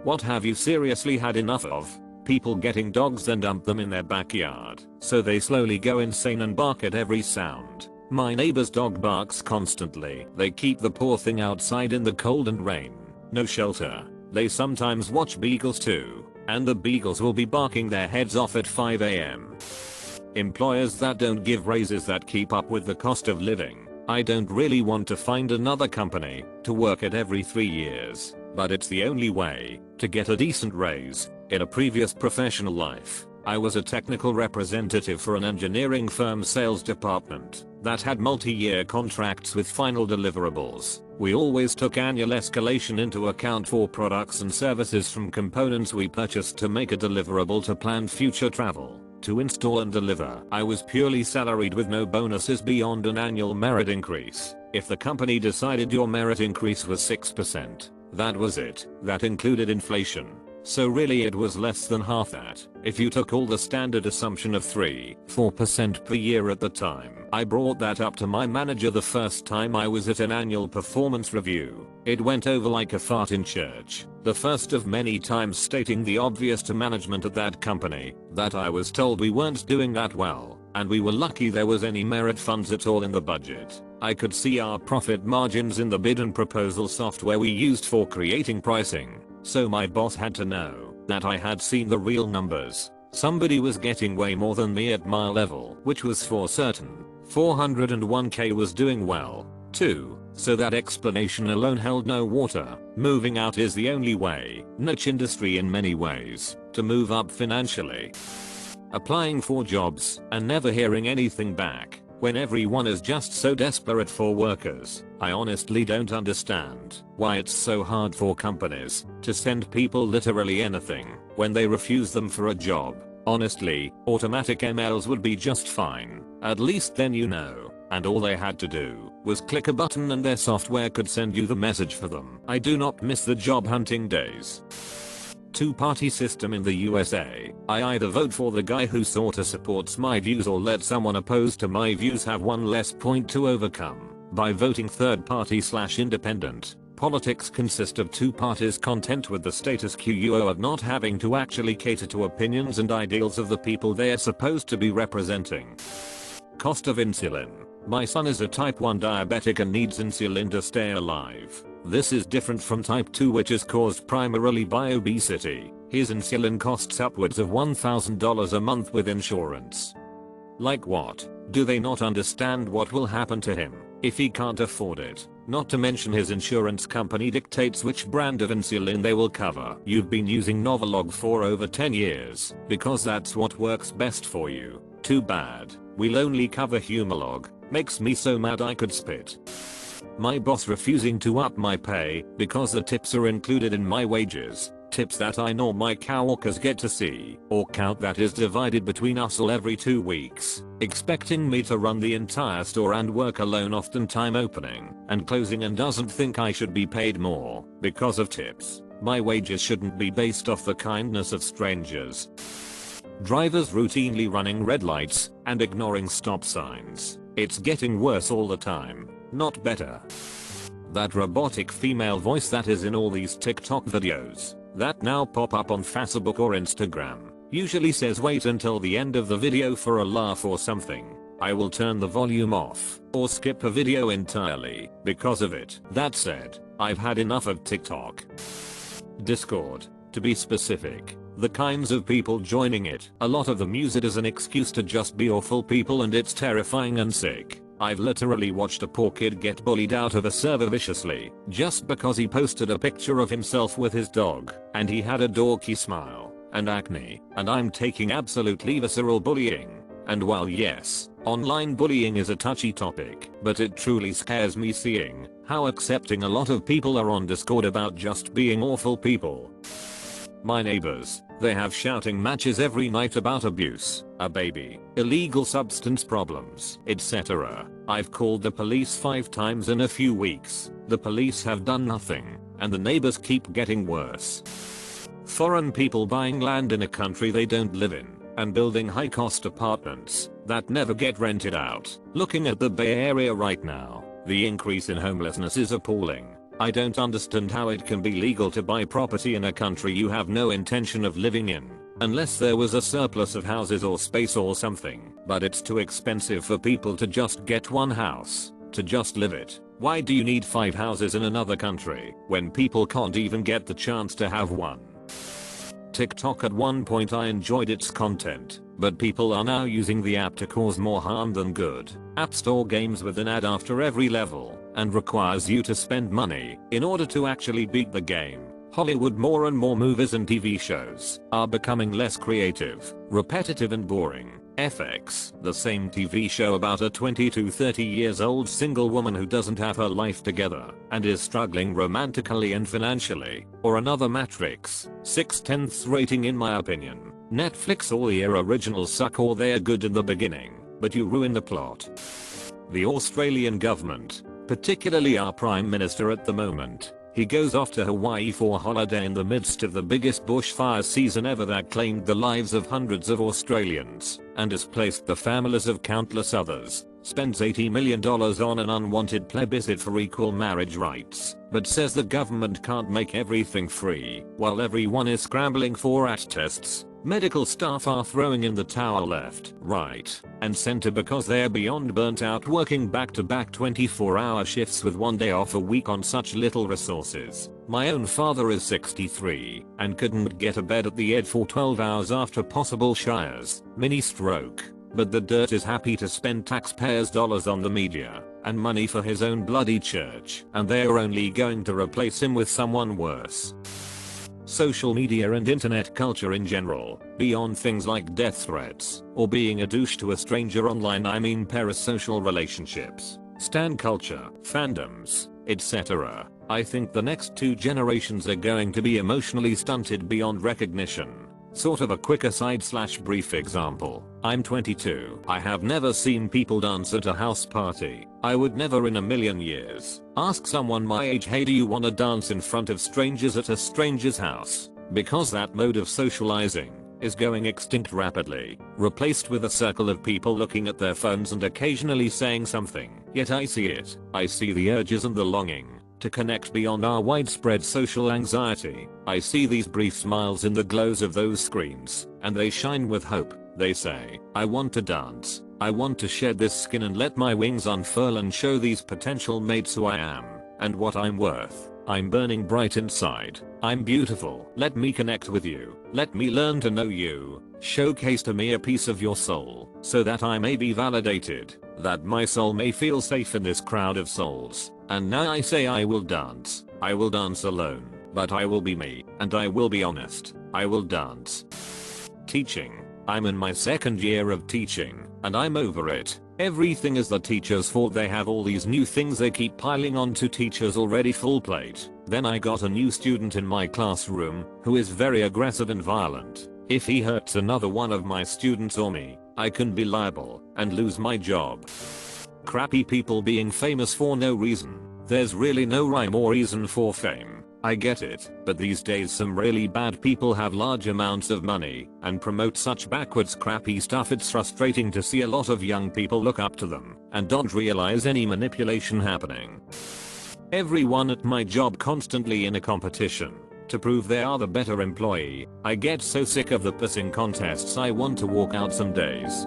What have you seriously had enough of? People getting dogs and dump them in their backyard, so they slowly go insane and bark at every sound. My neighbor's dog barks constantly. They keep the poor thing outside in the cold and rain. No shelter. They sometimes watch beagles too, and the beagles will be barking their heads off at 5 AM. Employers that don't give raises that keep up with the cost of living. I don't really want to find another company to work at every 3 years, but it's the only way to get a decent raise. In a previous professional life, I was a technical representative for an engineering firm's sales department that had multi-year contracts with final deliverables. We always took annual escalation into account for products and services, from components we purchased to make a deliverable to plan future travel to install and deliver. I was purely salaried with no bonuses beyond an annual merit increase. If the company decided your merit increase was 6%, that was it. That included inflation. So really it was less than half that. If you took all the standard assumption of 3-4% per year at the time. I brought that up to my manager the first time I was at an annual performance review. It went over like a fart in church. The first of many times stating the obvious to management at that company, that I was told we weren't doing that well, and we were lucky there was any merit funds at all in the budget. I could see our profit margins in the bid and proposal software we used for creating pricing. So my boss had to know that I had seen the real numbers. Somebody was getting way more than me at my level, which was for certain. 401k was doing well, too, so that explanation alone held no water. Moving out is the only way, niche industry in many ways, to move up financially. Applying for jobs and never hearing anything back when everyone is just so desperate for workers. I honestly don't understand why it's so hard for companies to send people literally anything when they refuse them for a job. Honestly, automatic emails would be just fine. At least then you know, and all they had to do was click a button and their software could send you the message for them. I do not miss the job hunting days. Two-party system in the USA. I either vote for the guy who sorta supports my views or let someone opposed to my views have one less point to overcome by voting third party/independent. Politics consist of two parties content with the status quo of not having to actually cater to opinions and ideals of the people they are supposed to be representing. Cost of insulin. My son is a type 1 diabetic and needs insulin to stay alive. This is different from type 2, which is caused primarily by obesity. His insulin costs upwards of $1,000 a month with insurance. Like what? Do they not understand what will happen to him if he can't afford it? Not to mention his insurance company dictates which brand of insulin they will cover. You've been using Novolog for over 10 years because that's what works best for you. Too bad. We'll only cover Humalog. Makes me so mad I could spit. My boss refusing to up my pay because the tips are included in my wages. Tips that I nor my coworkers get to see or count, that is divided between us all every 2 weeks. Expecting me to run the entire store and work alone, oftentimes opening and closing, and doesn't think I should be paid more because of tips. My wages shouldn't be based off the kindness of strangers. Drivers routinely running red lights and ignoring stop signs. It's getting worse all the time, not better. That robotic female voice that is in all these TikTok videos that now pop up on Facebook or Instagram usually says wait until the end of the video for a laugh or something. I will turn the volume off or skip a video entirely because of it. That said, I've had enough of TikTok. Discord, to be specific. The kinds of people joining it. A lot of them use it as an excuse to just be awful people, and it's terrifying and sick. I've literally watched a poor kid get bullied out of a server viciously just because he posted a picture of himself with his dog and he had a dorky smile and acne, and I'm taking absolutely visceral bullying. And while yes, online bullying is a touchy topic, but it truly scares me seeing how accepting a lot of people are on Discord about just being awful people. My neighbors, they have shouting matches every night about abuse, a baby, illegal substance problems, etc. I've called the police 5 times in a few weeks. The police have done nothing, and the neighbors keep getting worse. Foreign people buying land in a country they don't live in and building high-cost apartments that never get rented out. Looking at the Bay Area right now, the increase in homelessness is appalling. I don't understand how it can be legal to buy property in a country you have no intention of living in, unless there was a surplus of houses or space or something. But it's too expensive for people to just get one house, to just live it. Why do you need 5 houses in another country when people can't even get the chance to have one? TikTok. At one point I enjoyed its content, but people are now using the app to cause more harm than good. App Store games with an ad after every level and requires you to spend money in order to actually beat the game. Hollywood. More and more movies and TV shows are becoming less creative, repetitive and boring. FX, the same TV show about a 20 to 30 years old single woman who doesn't have her life together and is struggling romantically and financially. Or another Matrix, 6/10 rating in my opinion. Netflix. All the originals suck or they're good in the beginning, but you ruin the plot. The Australian government, particularly our Prime Minister at the moment, he goes off to Hawaii for holiday in the midst of the biggest bushfire season ever that claimed the lives of hundreds of Australians and displaced the families of countless others. Spends $80 million on an unwanted plebiscite for equal marriage rights, but says the government can't make everything free. While everyone is scrambling for AT tests, medical staff are throwing in the towel left, right, and center because they're beyond burnt out working back-to-back 24-hour shifts with one day off a week on such little resources. My own father is 63 and couldn't get a bed at the ed for 12 hours after possible Shire's mini stroke. But the dirt is happy to spend taxpayers' dollars on the media and money for his own bloody church, and they're only going to replace him with someone worse. Social media and internet culture in general, beyond things like death threats or being a douche to a stranger online, I mean parasocial relationships, stan culture, fandoms, etc. I think the next 2 generations are going to be emotionally stunted beyond recognition. Sort of a quick aside/brief example. I'm 22. I have never seen people dance at a house party. I would never in a million years ask someone my age, hey, do you wanna dance in front of strangers at a stranger's house? Because that mode of socializing is going extinct rapidly, replaced with a circle of people looking at their phones and occasionally saying something. Yet I see it. I see the urges and the longing to connect beyond our widespread social anxiety. I see these brief smiles in the glows of those screens, and they shine with hope. They say, I want to dance. I want to shed this skin and let my wings unfurl and show these potential mates who I am and what I'm worth. I'm burning bright inside. I'm beautiful. Let me connect with you. Let me learn to know you. Showcase to me a piece of your soul so that I may be validated, that my soul may feel safe in this crowd of souls. And now I say I will dance. I will dance alone, but I will be me, and I will be honest. I will dance. Teaching. I'm in my 2nd year of teaching, and I'm over it. Everything is the teacher's fault. They have all these new things they keep piling onto teachers' already full plate. Then I got a new student in my classroom who is very aggressive and violent. If he hurts another one of my students or me, I can be liable and lose my job. Crappy people being famous for no reason. There's really no rhyme or reason for fame. I get it, but these days some really bad people have large amounts of money and promote such backwards crappy stuff. It's frustrating to see a lot of young people look up to them and don't realize any manipulation happening. Everyone at my job constantly in a competition to prove they are the better employee. I get so sick of the pissing contests, I want to walk out some days.